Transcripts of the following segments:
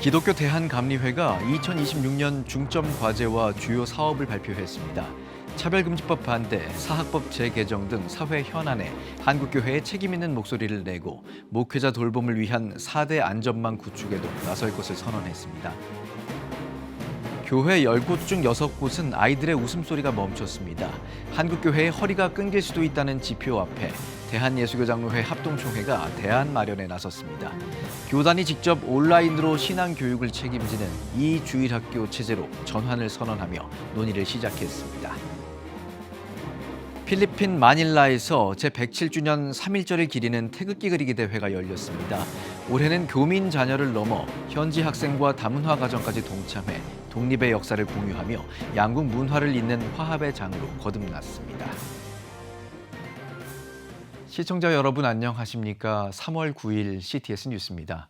기독교 대한감리회가 2026년 중점 과제와 주요 사업을 발표했습니다. 차별금지법 반대, 사학법 재개정 등 사회 현안에 한국교회의 책임 있는 목소리를 내고 목회자 돌봄을 위한 4대 안전망 구축에도 나설 것을 선언했습니다. 교회 10곳 중 6곳은 아이들의 웃음소리가 멈췄습니다. 한국교회의 허리가 끊길 수도 있다는 지표 앞에 대한예수교장로회 합동총회가 대안 마련에 나섰습니다. 교단이 직접 온라인으로 신앙교육을 책임지는 이 주일학교 체제로 전환을 선언하며 논의를 시작했습니다. 필리핀 마닐라에서 제107주년 3.1절을 기리는 태극기 그리기 대회가 열렸습니다. 올해는 교민 자녀를 넘어 현지 학생과 다문화 가정까지 동참해 독립의 역사를 공유하며 양국 문화를 잇는 화합의 장으로 거듭났습니다. 시청자 여러분 안녕하십니까? 3월 9일 CTS 뉴스입니다.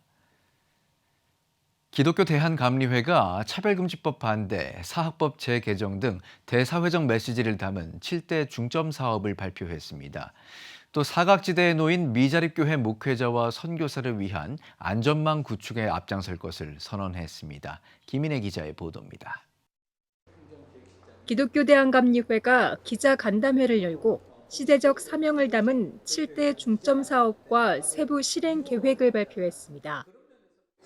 기독교 대한감리회가 차별금지법 반대, 사학법 재개정 등 대사회적 메시지를 담은 7대 중점 사업을 발표했습니다. 또 사각지대에 놓인 미자립교회 목회자와 선교사를 위한 안전망 구축에 앞장설 것을 선언했습니다. 김인혜 기자의 보도입니다. 기독교 대한감리회가 기자 간담회를 열고 시대적 사명을 담은 7대 중점 사업과 세부 실행 계획을 발표했습니다.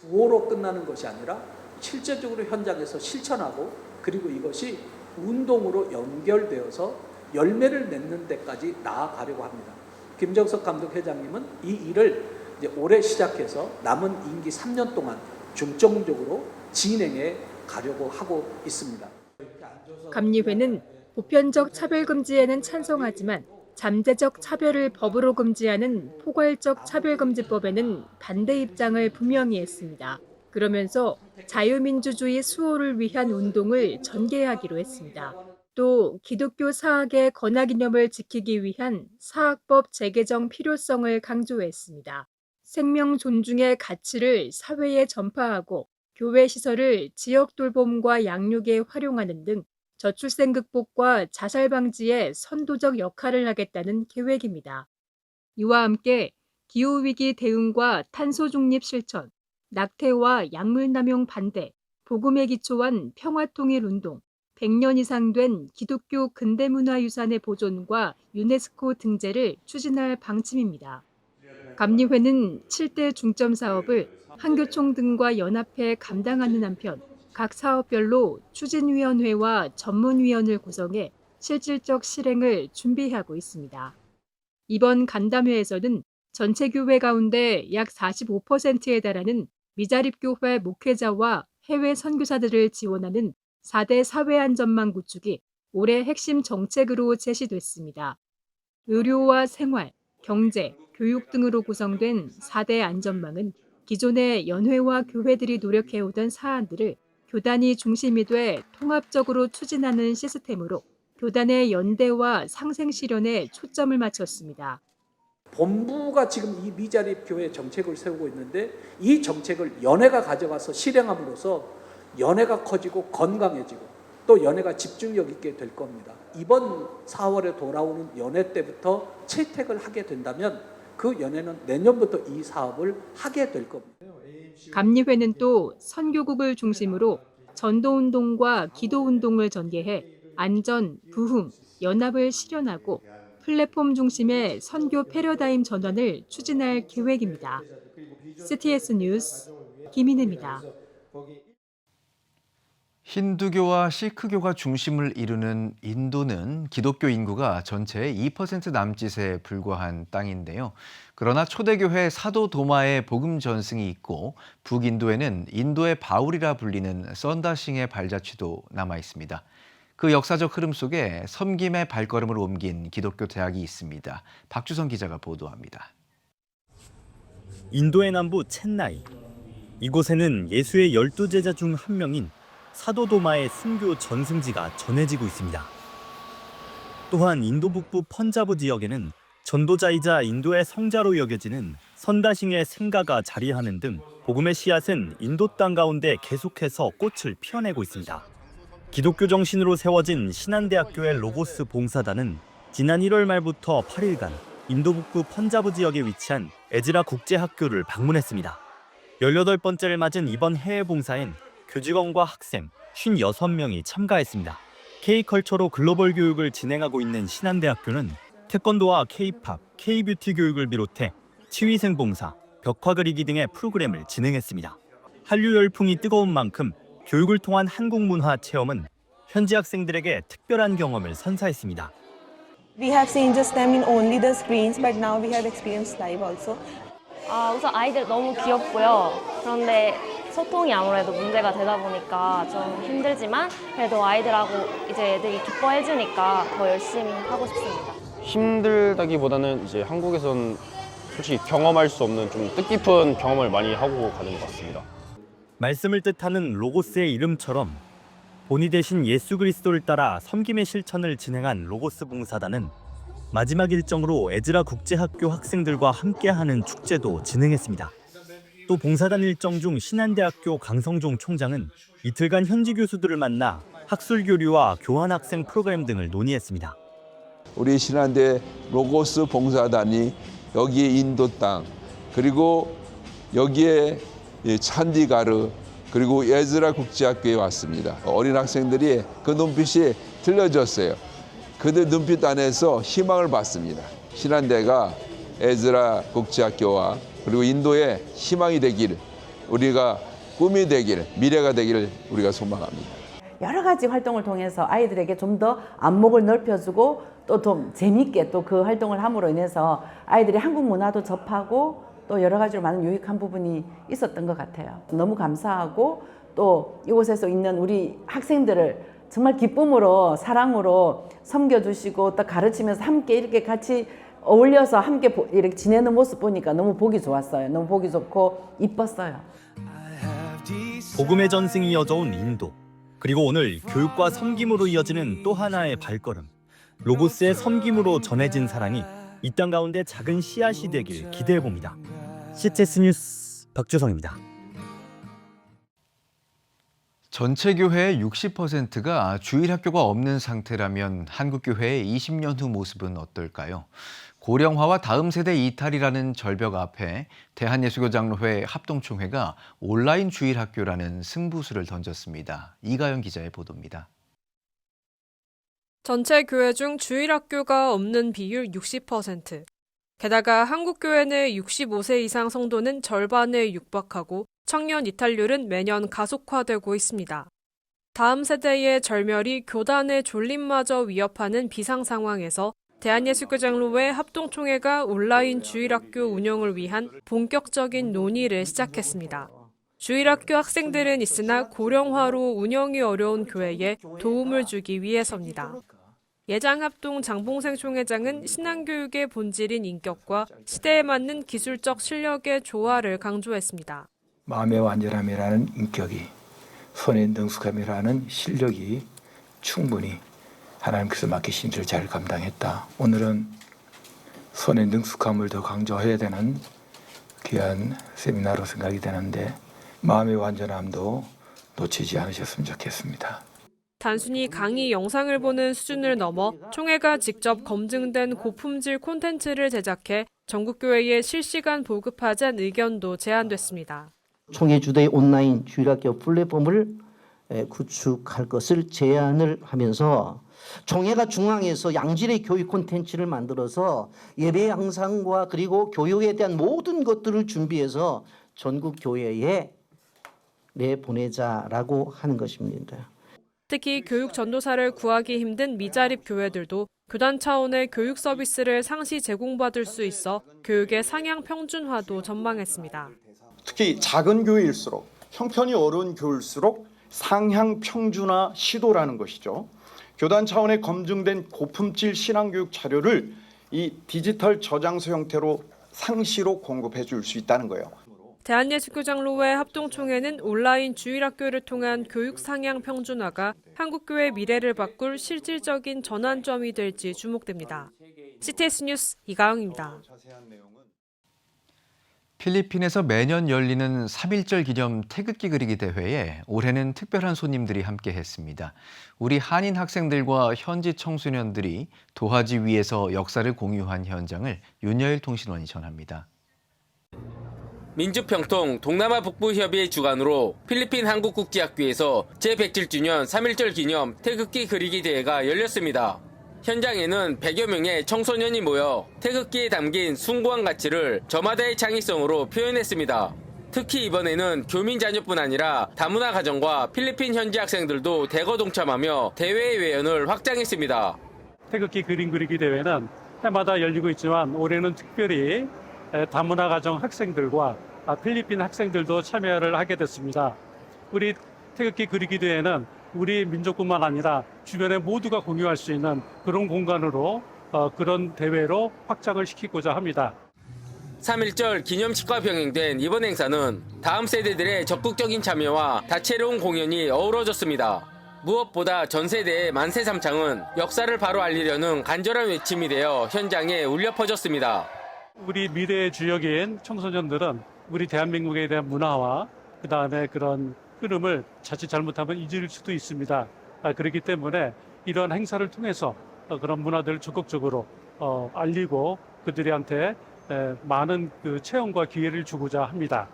구호로 끝나는 것이 아니라 실제적으로 현장에서 실천하고 그리고 이것이 운동으로 연결되어서 열매를 맺는 데까지 나아가려고 합니다. 김정석 감독 회장님은 이 일을 이제 올해 시작해서 남은 임기 3년 동안 중점적으로 진행해 가려고 하고 있습니다. 감리회는 보편적 차별 금지에는 찬성하지만 잠재적 차별을 법으로 금지하는 포괄적 차별금지법에는 반대 입장을 분명히 했습니다. 그러면서 자유민주주의 수호를 위한 운동을 전개하기로 했습니다. 또 기독교 사학의 건화기념을 지키기 위한 사학법 재개정 필요성을 강조했습니다. 생명 존중의 가치를 사회에 전파하고 교회 시설을 지역 돌봄과 양육에 활용하는 등 저출생 극복과 자살 방지에 선도적 역할을 하겠다는 계획입니다. 이와 함께 기후위기 대응과 탄소 중립 실천, 낙태와 약물 남용 반대, 복음에 기초한 평화통일 운동, 100년 이상 된 기독교 근대문화유산의 보존과 유네스코 등재를 추진할 방침입니다. 감리회는 7대 중점 사업을 한교총 등과 연합해 감당하는 한편 각 사업별로 추진위원회와 전문위원을 구성해 실질적 실행을 준비하고 있습니다. 이번 간담회에서는 전체 교회 가운데 약 45%에 달하는 미자립교회 목회자와 해외 선교사들을 지원하는 4대 사회안전망 구축이 올해 핵심 정책으로 제시됐습니다. 의료와 생활, 경제, 교육 등으로 구성된 4대 안전망은 기존의 연회와 교회들이 노력해오던 사안들을 교단이 중심이 돼 통합적으로 추진하는 시스템으로 교단의 연대와 상생 실현에 초점을 맞췄습니다. 본부가 지금 이 미자립 교회 정책을 세우고 있는데 이 정책을 연회가 가져가서 실행함으로써 연회가 커지고 건강해지고 또 연회가 집중력 있게 될 겁니다. 이번 4월에 돌아오는 연회 때부터 채택을 하게 된다면 그 연회는 내년부터 이 사업을 하게 될 겁니다. 감리회는 또 선교국을 중심으로 전도운동과 기도운동을 전개해 안전, 부흥, 연합을 실현하고 플랫폼 중심의 선교 패러다임 전환을 추진할 계획입니다. CTS 뉴스 김인혜입니다. 힌두교와 시크교가 중심을 이루는 인도는 기독교 인구가 전체의 2% 남짓에 불과한 땅인데요. 그러나 초대교회 사도 도마의 복음 전승이 있고 북인도에는 인도의 바울이라 불리는 썬다싱의 발자취도 남아 있습니다. 그 역사적 흐름 속에 섬김의 발걸음을 옮긴 기독교 대학이 있습니다. 박주성 기자가 보도합니다. 인도의 남부 첸나이. 이곳에는 예수의 12제자 중 한 명인 사도 도마의 순교 전승지가 전해지고 있습니다. 또한 인도 북부 펀자브 지역에는 전도자이자 인도의 성자로 여겨지는 선다싱의 생가가 자리하는 등 복음의 씨앗은 인도 땅 가운데 계속해서 꽃을 피워내고 있습니다. 기독교 정신으로 세워진 신한대학교의 로고스 봉사단은 지난 1월 말부터 8일간 인도 북부 펀자브 지역에 위치한 에즈라 국제학교를 방문했습니다. 18번째를 맞은 이번 해외 봉사엔 교직원과 학생 56명이 참가했습니다. K컬처로 글로벌 교육을 진행하고 있는 신한대학교는 태권도와 K팝, K뷰티 교육을 비롯해 치위생 봉사, 벽화 그리기 등의 프로그램을 진행했습니다. 한류 열풍이 뜨거운 만큼 교육을 통한 한국 문화 체험은 현지 학생들에게 특별한 경험을 선사했습니다. We have seen just them in only the screens, but now we have experienced live also. 우선 아이들 너무 귀엽고요. 그런데 소통이 아무래도 문제가 되다 보니까 좀 힘들지만 그래도 아이들하고 이제 애들이 기뻐해주니까 더 열심히 하고 싶습니다. 힘들다기보다는 이제 한국에선 솔직히 경험할 수 없는 좀 뜻깊은 경험을 많이 하고 가는 것 같습니다. 말씀을 뜻하는 로고스의 이름처럼 본이 되신 예수 그리스도를 따라 섬김의 실천을 진행한 로고스 봉사단은 마지막 일정으로 에즈라 국제학교 학생들과 함께하는 축제도 진행했습니다. 또 봉사단 일정 중 신한대학교 강성종 총장은 이틀간 현지 교수들을 만나 학술 교류와 교환 학생 프로그램 등을 논의했습니다. 우리 신한대 로고스 봉사단이 여기에 인도 땅, 그리고 여기에 찬디가르, 그리고 에즈라 국제학교에 왔습니다. 어린 학생들이 그 눈빛이 들려졌어요. 그들 눈빛 안에서 희망을 봤습니다. 신한대가 에즈라 국제학교와 그리고 인도의 희망이 되길, 우리가 꿈이 되길, 미래가 되기를 우리가 소망합니다. 여러 가지 활동을 통해서 아이들에게 좀 더 안목을 넓혀주고 또 좀 재밌게 또 그 활동을 함으로 인해서 아이들이 한국 문화도 접하고 또 여러 가지로 많은 유익한 부분이 있었던 것 같아요. 너무 감사하고 또 이곳에서 있는 우리 학생들을 정말 기쁨으로 사랑으로 섬겨주시고 또 가르치면서 함께 이렇게 같이 어울려서 함께 이렇게 지내는 모습 보니까 너무 보기 좋았어요. 너무 보기 좋고 이뻤어요. 복음의 전승이 이어져온 인도, 그리고 오늘 교육과 섬김으로 이어지는 또 하나의 발걸음, 로고스의 섬김으로 전해진 사랑이 이 땅 가운데 작은 씨앗이 되길 기대해봅니다. CTS 뉴스 박주성입니다. 전체 교회의 60%가 주일학교가 없는 상태라면 한국교회의 20년 후 모습은 어떨까요? 고령화와 다음 세대 이탈이라는 절벽 앞에 대한예수교장로회 합동총회가 온라인 주일학교라는 승부수를 던졌습니다. 이가연 기자의 보도입니다. 전체 교회 중 주일학교가 없는 비율 60%. 게다가 한국교회 내 65세 이상 성도는 절반에 육박하고 청년 이탈률은 매년 가속화되고 있습니다. 다음 세대의 절멸이 교단의 존립마저 위협하는 비상 상황에서 대한예수교장로회 합동총회가 온라인 주일학교 운영을 위한 본격적인 논의를 시작했습니다. 주일학교 학생들은 있으나 고령화로 운영이 어려운 교회에 도움을 주기 위해서입니다. 예장합동 장봉생 총회장은 신앙교육의 본질인 인격과 시대에 맞는 기술적 실력의 조화를 강조했습니다. 마음의 완전함이라는 인격이, 손의 능숙함이라는 실력이 충분히 하나님께서 맡기신 일을 잘 감당했다. 오늘은 손의 능숙함을 더 강조해야 되는 귀한 세미나로 생각이 되는데 마음의 완전함도 놓치지 않으셨으면 좋겠습니다. 단순히 강의 영상을 보는 수준을 넘어 총회가 직접 검증된 고품질 콘텐츠를 제작해 전국교회에 실시간 보급하자는 의견도 제안됐습니다. 총회 주도의 온라인 주일학교 플랫폼을 구축할 것을 제안을 하면서 총회가 중앙에서 양질의 교육 콘텐츠를 만들어서 예배 양상과 그리고 교육에 대한 모든 것들을 준비해서 전국 교회에 내보내자라고 하는 것입니다. 특히 교육 전도사를 구하기 힘든 미자립 교회들도 교단 차원의 교육 서비스를 상시 제공받을 수 있어 교육의 상향 평준화도 전망했습니다. 특히 작은 교회일수록 형편이 어려운 교회일수록 상향 평준화 시도라는 것이죠. 교단 차원의 검증된 고품질 신앙교육 자료를 이 디지털 저장소 형태로 상시로 공급해 줄 수 있다는 거예요. 대한예수교장로회 합동총회는 온라인 주일학교를 통한 교육 상향 평준화가 한국교회 미래를 바꿀 실질적인 전환점이 될지 주목됩니다. CTS 뉴스 이가영입니다. 필리핀에서 매년 열리는 3.1절 기념 태극기 그리기 대회에 올해는 특별한 손님들이 함께했습니다. 우리 한인 학생들과 현지 청소년들이 도화지 위에서 역사를 공유한 현장을 윤여일 통신원이 전합니다. 민주평통 동남아 북부협의회 주관으로 필리핀 한국국제학교에서 제107주년 3.1절 기념 태극기 그리기 대회가 열렸습니다. 현장에는 100여 명의 청소년이 모여 태극기에 담긴 숭고한 가치를 저마다의 창의성으로 표현했습니다. 특히 이번에는 교민 자녀뿐 아니라 다문화 가정과 필리핀 현지 학생들도 대거 동참하며 대회의 외연을 확장했습니다. 태극기 그림 그리기 대회는 해마다 열리고 있지만 올해는 특별히 다문화 가정 학생들과 필리핀 학생들도 참여를 하게 됐습니다. 우리 태극기 그리기 대회는 우리 민족뿐만 아니라 주변에 모두가 공유할 수 있는 그런 공간으로 그런 대회로 확장을 시키고자 합니다. 3.1절 기념식과 병행된 이번 행사는 다음 세대들의 적극적인 참여와 다채로운 공연이 어우러졌습니다. 무엇보다 전 세대의 만세 삼창은 역사를 바로 알리려는 간절한 외침이 되어 현장에 울려 퍼졌습니다. 우리 미래의 주역인 청소년들은 우리 대한민국에 대한 문화와 그다음에 그런 흐름을 자칫 잘못하면 잊을 수도 있습니다. 그렇기 때문에 이러한 행사를 통해서 그런 문화들을 적극적으로 알리고 그들한테 많은 그 체험과 기회를 주고자 합니다.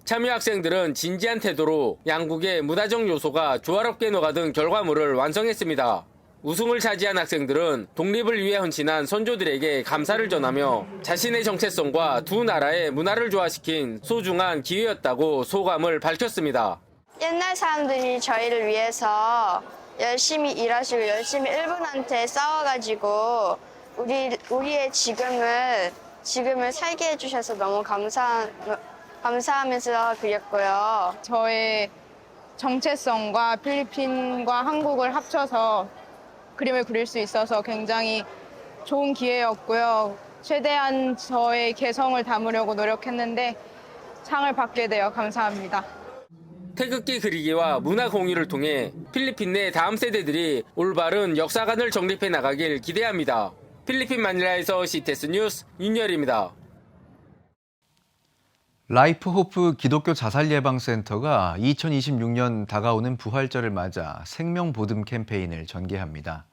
참여 학생들은 진지한 태도로 양국의 문화적 요소가 조화롭게 녹아든 결과물을 완성했습니다. 우승을 차지한 학생들은 독립을 위해 헌신한 선조들에게 감사를 전하며 자신의 정체성과 두 나라의 문화를 조화시킨 소중한 기회였다고 소감을 밝혔습니다. 옛날 사람들이 저희를 위해서 열심히 일하시고 열심히 일본한테 싸워가지고 우리의 지금을 살게 해주셔서 너무 감사하면서 그렸고요. 저의 정체성과 필리핀과 한국을 합쳐서 그림을 그릴 수 있어서 굉장히 좋은 기회였고요. 최대한 저의 개성을 담으려고 노력했는데 상을 받게 되어 감사합니다. 태극기 그리기와 문화 공유를 통해 필리핀 내 다음 세대들이 올바른 역사관을 정립해 나가길 기대합니다. 필리핀 마닐라에서 CTS 뉴스 윤열입니다. 라이프 호프 기독교 자살 예방센터가 2026년 다가오는 부활절을 맞아 생명 보듬 캠페인을 전개합니다.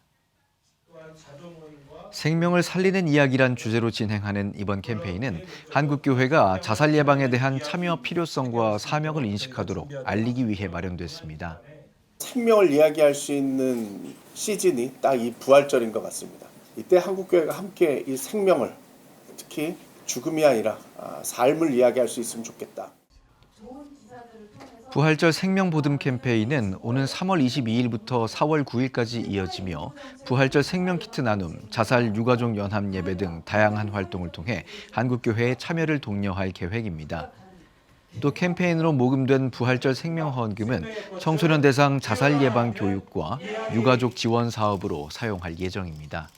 생명을 살리는 이야기란 주제로 진행하는 이번 캠페인은 한국교회가 자살 예방에 대한 참여 필요성과 사명을 인식하도록 알리기 위해 마련됐습니다. 생명을 이야기할 수 있는 시즌이 딱 이 부활절인 것 같습니다. 이때 한국교회가 함께 이 생명을, 특히 죽음이 아니라 삶을 이야기할 수 있으면 좋겠다. 부활절 생명 보듬 캠페인은 오는 3월 22일부터 4월 9일까지 이어지며 부활절 생명 키트 나눔, 자살 유가족 연합 예배 등 다양한 활동을 통해 한국교회의 참여를 독려할 계획입니다. 또 캠페인으로 모금된 부활절 생명 헌금은 청소년 대상 자살 예방 교육과 유가족 지원 사업으로 사용할 예정입니다.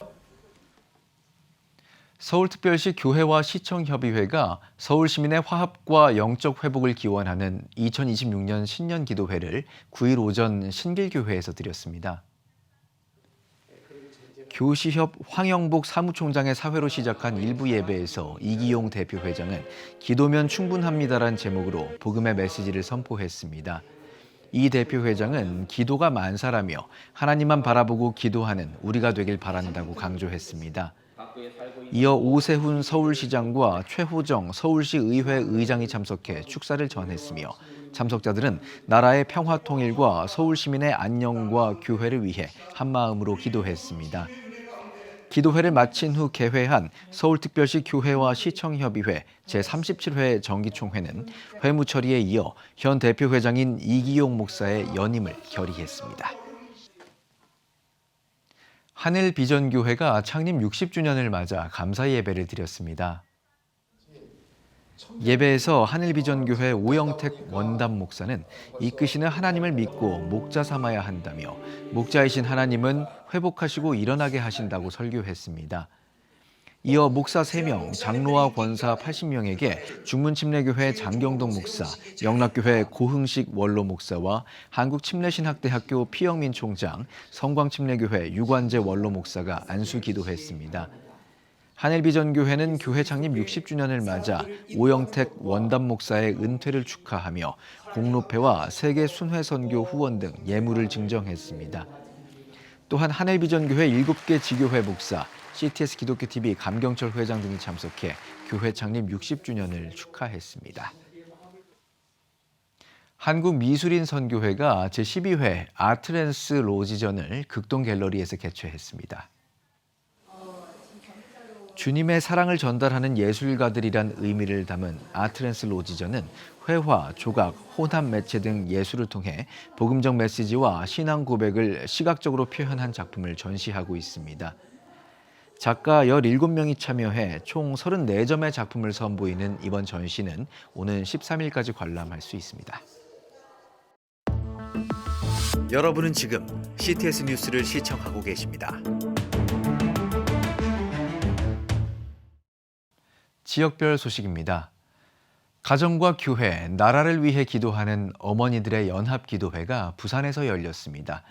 서울특별시 교회와 시청협의회가 서울 시민의 화합과 영적 회복을 기원하는 2026년 신년 기도회를 9일 오전 신길교회에서 드렸습니다. 교시협 황영복 사무총장의 사회로 시작한 일부 예배에서 이기용 대표회장은 기도면 충분합니다란 제목으로 복음의 메시지를 선포했습니다. 이 대표회장은 기도가 만사라며 하나님만 바라보고 기도하는 우리가 되길 바란다고 강조했습니다. 이어 오세훈 서울시장과 최호정 서울시 의회 의장이 참석해 축사를 전했으며 참석자들은 나라의 평화 통일과 서울 시민의 안녕과 교회를 위해 한마음으로 기도했습니다. 기도회를 마친 후 개회한 서울특별시 교회와 시청협의회 제37회 정기총회는 회무 처리에 이어 현 대표회장인 이기용 목사의 연임을 결의했습니다. 하늘비전교회가 창립 60주년을 맞아 감사 예배를 드렸습니다. 예배에서 하늘비전교회 오영택 원담 목사는 이끄시는 하나님을 믿고 목자 삼아야 한다며 목자이신 하나님은 회복하시고 일어나게 하신다고 설교했습니다. 이어 목사 3명, 장로와 권사 80명에게 중문침례교회 장경동 목사, 영락교회 고흥식 원로 목사와 한국침례신학대학교 피영민 총장, 성광침례교회 유관재 원로 목사가 안수 기도했습니다. 하늘비전교회는 교회 창립 60주년을 맞아 오영택 원담 목사의 은퇴를 축하하며 공로패와 세계 순회선교 후원 등 예물을 증정했습니다. 또한 하늘비전교회 7개 지교회 목사, CTS 기독교TV 감경철 회장 등이 참석해 교회 창립 60주년을 축하했습니다. 한국미술인선교회가 제12회 아트랜스 로지전을 극동갤러리에서 개최했습니다. 주님의 사랑을 전달하는 예술가들이란 의미를 담은 아트랜스 로지전은 회화, 조각, 혼합 매체 등 예술을 통해 복음적 메시지와 신앙 고백을 시각적으로 표현한 작품을 전시하고 있습니다. 작가 17명이 참여해 총 34점의 작품을 선보이는 이번 전시는 오는 13일까지 관람할 수 있습니다. 여러분은 지금 CTS 뉴스를 시청하고 계십니다. 지역별 소식입니다. 가정과 교회, 나라를 위해 기도하는 어머니들의 연합기도회가 부산에서 열렸습니다.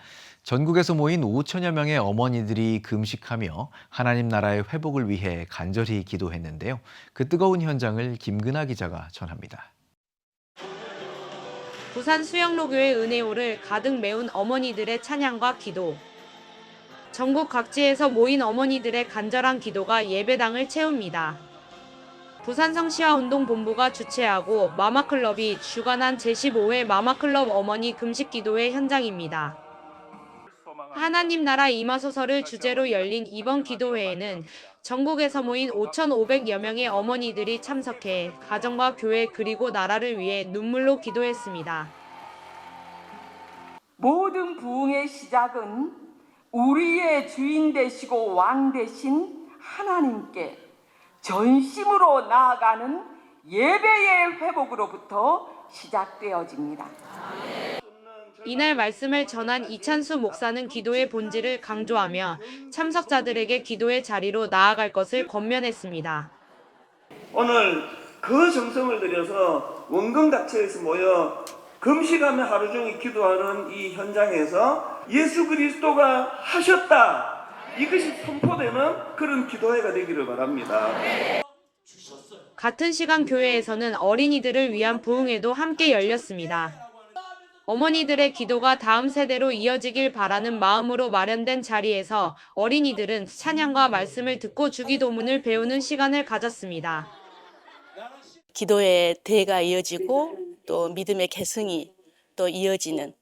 전국에서 모인 5천여 명의 어머니들이 금식하며 하나님 나라의 회복을 위해 간절히 기도했는데요. 그 뜨거운 현장을 김근아 기자가 전합니다. 부산 수영로교회 은혜호를 가득 메운 어머니들의 찬양과 기도. 전국 각지에서 모인 어머니들의 간절한 기도가 예배당을 채웁니다. 부산 성시화운동본부가 주최하고 마마클럽이 주관한 제15회 마마클럽 어머니 금식기도회 현장입니다. 하나님 나라 임하소서를 주제로 열린 이번 기도회에는 전국에서 모인 5,500여 명의 어머니들이 참석해 가정과 교회 그리고 나라를 위해 눈물로 기도했습니다. 모든 부흥의 시작은 우리의 주인 되시고 왕 되신 하나님께 전심으로 나아가는 예배의 회복으로부터 시작되어집니다. 이날 말씀을 전한 이찬수 목사는 기도의 본질을 강조하며 참석자들에게 기도의 자리로 나아갈 것을 권면했습니다. 오늘 그 정성을 들여서 원근각처에서 모여 금식하며 하루 종일 기도하는 이 현장에서 예수 그리스도가 하셨다. 이것이 선포되는 그런 기도회가 되기를 바랍니다. 같은 시간 교회에서는 어린이들을 위한 부흥회도 함께 열렸습니다. 어머니들의 기도가 다음 세대로 이어지길 바라는 마음으로 마련된 자리에서 어린이들은 찬양과 말씀을 듣고 주기도문을 배우는 시간을 가졌습니다. 기도의 대가 이어지고 또 믿음의 계승이 또 이어지는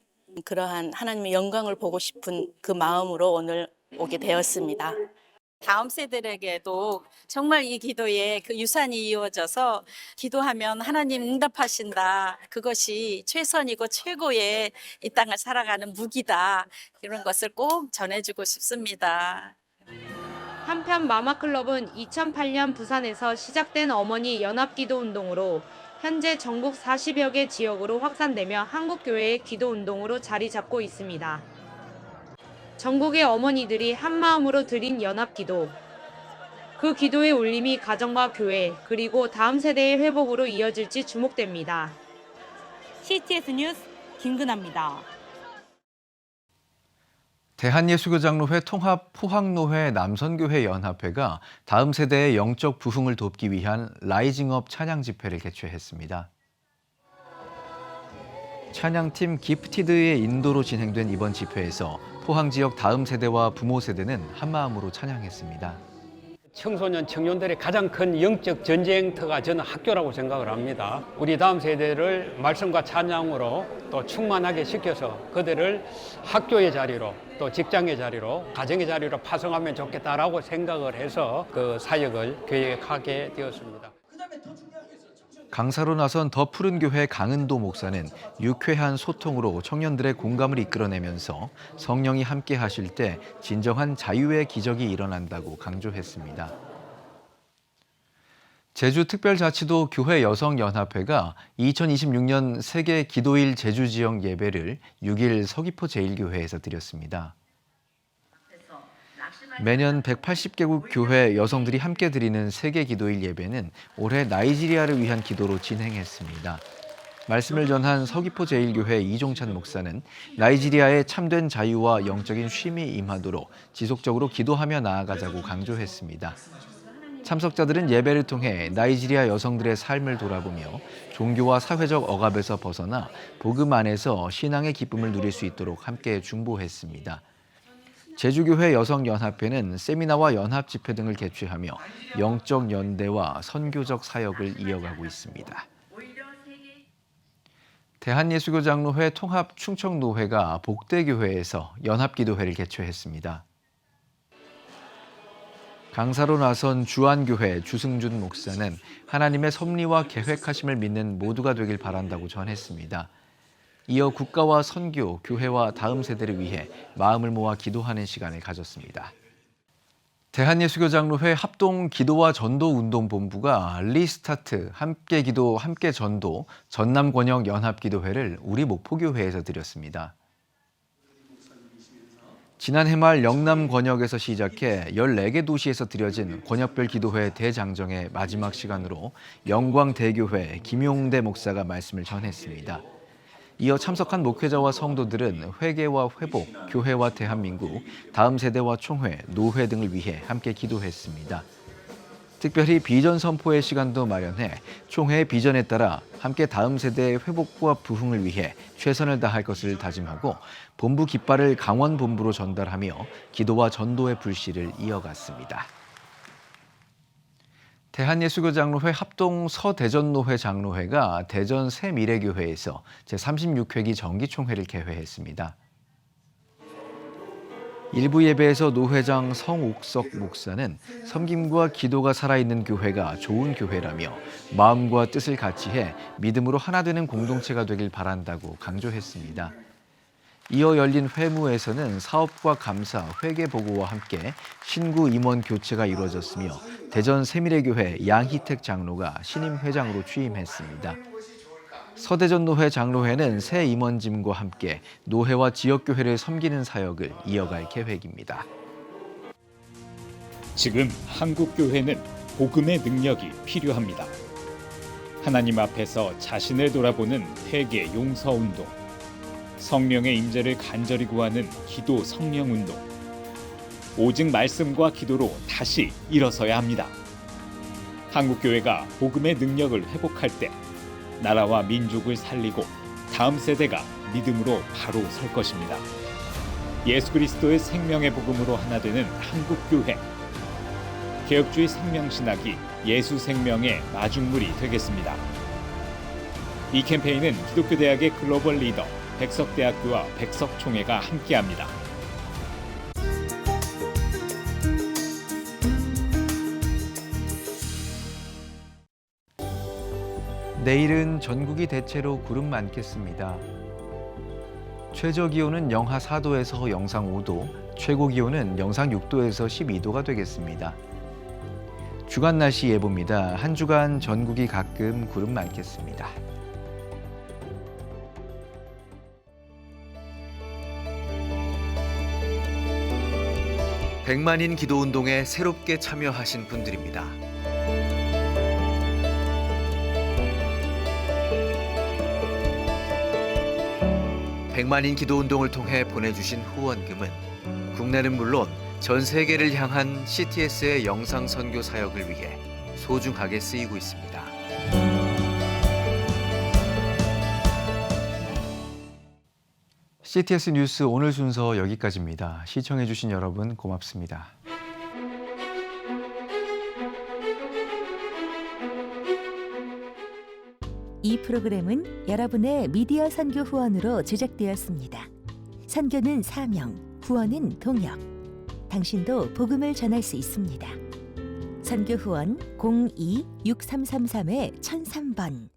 그러한 하나님의 영광을 보고 싶은 그 마음으로 오늘 오게 되었습니다. 다음 세대에게도 정말 이 기도에 그 유산이 이어져서 기도하면 하나님 응답하신다. 그것이 최선이고 최고의 이 땅을 살아가는 무기다. 이런 것을 꼭 전해주고 싶습니다. 한편 마마클럽은 2008년 부산에서 시작된 어머니 연합기도운동으로 현재 전국 40여 개 지역으로 확산되며 한국교회의 기도운동으로 자리 잡고 있습니다. 전국의 어머니들이 한마음으로 드린 연합기도. 그 기도의 울림이 가정과 교회 그리고 다음 세대의 회복으로 이어질지 주목됩니다. CTS 뉴스 김근아입니다. 대한예수교장로회 통합 포항노회 남선교회 연합회가 다음 세대의 영적 부흥을 돕기 위한 라이징업 찬양 집회를 개최했습니다. 찬양팀 기프티드의 인도로 진행된 이번 집회에서 포항 지역 다음 세대와 부모 세대는 한마음으로 찬양했습니다. 청소년, 청년들의 가장 큰 영적 전쟁터가 저는 학교라고 생각을 합니다. 우리 다음 세대를 말씀과 찬양으로 또 충만하게 시켜서 그들을 학교의 자리로 또 직장의 자리로 가정의 자리로 파송하면 좋겠다라고 생각을 해서 그 사역을 계획하게 되었습니다. 강사로 나선 더 푸른 교회 강은도 목사는 유쾌한 소통으로 청년들의 공감을 이끌어내면서 성령이 함께 하실 때 진정한 자유의 기적이 일어난다고 강조했습니다. 제주특별자치도 교회 여성연합회가 2026년 세계 기도일 제주 지역 예배를 6일 서귀포 제1교회에서 드렸습니다. 매년 180개국 교회 여성들이 함께 드리는 세계 기도일 예배는 올해 나이지리아를 위한 기도로 진행했습니다. 말씀을 전한 서귀포 제1교회 이종찬 목사는 나이지리아의 참된 자유와 영적인 쉼이 임하도록 지속적으로 기도하며 나아가자고 강조했습니다. 참석자들은 예배를 통해 나이지리아 여성들의 삶을 돌아보며 종교와 사회적 억압에서 벗어나 복음 안에서 신앙의 기쁨을 누릴 수 있도록 함께 중보했습니다. 제주교회 여성연합회는 세미나와 연합 집회 등을 개최하며 영적 연대와 선교적 사역을 이어가고 있습니다. 대한예수교장로회 통합 충청노회가 복대교회에서 연합기도회를 개최했습니다. 강사로 나선 주안교회 주승준 목사는 하나님의 섭리와 계획하심을 믿는 모두가 되길 바란다고 전했습니다. 이어 국가와 선교, 교회와 다음 세대를 위해 마음을 모아 기도하는 시간을 가졌습니다. 대한예수교장로회 합동 기도와 전도 운동본부가 리스타트 함께 기도 함께 전도 전남 권역 연합기도회를 우리 목포교회에서 드렸습니다. 지난해 말 영남 권역에서 시작해 14개 도시에서 드려진 권역별 기도회 대장정의 마지막 시간으로 영광대교회 김용대 목사가 말씀을 전했습니다. 이어 참석한 목회자와 성도들은 회개와 회복, 교회와 대한민국, 다음 세대와 총회, 노회 등을 위해 함께 기도했습니다. 특별히 비전 선포의 시간도 마련해 총회의 비전에 따라 함께 다음 세대의 회복과 부흥을 위해 최선을 다할 것을 다짐하고 본부 깃발을 강원 본부로 전달하며 기도와 전도의 불씨를 이어갔습니다. 대한예수교장로회 합동 서대전노회 장로회가 대전 새미래교회에서 제36회기 정기총회를 개회했습니다. 일부 예배에서 노회장 성옥석 목사는 섬김과 기도가 살아있는 교회가 좋은 교회라며 마음과 뜻을 같이해 믿음으로 하나 되는 공동체가 되길 바란다고 강조했습니다. 이어 열린 회무에서는 사업과 감사, 회계보고와 함께 신구 임원 교체가 이루어졌으며 대전 새미래교회 양희택 장로가 신임 회장으로 취임했습니다. 서대전노회 장로회는 새 임원짐과 함께 노회와 지역교회를 섬기는 사역을 이어갈 계획입니다. 지금 한국교회는 복음의 능력이 필요합니다. 하나님 앞에서 자신을 돌아보는 회개 용서운동, 성령의 임재를 간절히 구하는 기도 성령운동, 오직 말씀과 기도로 다시 일어서야 합니다. 한국교회가 복음의 능력을 회복할 때 나라와 민족을 살리고 다음 세대가 믿음으로 바로 설 것입니다. 예수 그리스도의 생명의 복음으로 하나 되는 한국교회. 개혁주의 생명신학이 예수 생명의 마중물이 되겠습니다. 이 캠페인은 기독교대학의 글로벌 리더 백석대학교와 백석총회가 함께합니다. 내일은 전국이 대체로 구름 많겠습니다. 최저 기온은 영하 4도에서 영상 5도, 최고 기온은 영상 6도에서 12도가 되겠습니다. 주간 날씨 예보입니다. 한 주간 전국이 가끔 구름 많겠습니다. 백만인 기도운동에 새롭게 참여하신 분들입니다. 백만인 기도운동을 통해 보내주신 후원금은 국내는 물론 전 세계를 향한 CTS의 영상 선교 사역을 위해 소중하게 쓰이고 있습니다. CTS 뉴스 오늘 순서 여기까지입니다. 시청해주신 여러분 고맙습니다. 이 프로그램은 여러분의 미디어 선교 후원으로 제작되었습니다. 선교는 사명, 후원은 동역. 당신도 복음을 전할 수 있습니다. 선교 후원 02-6333-1003번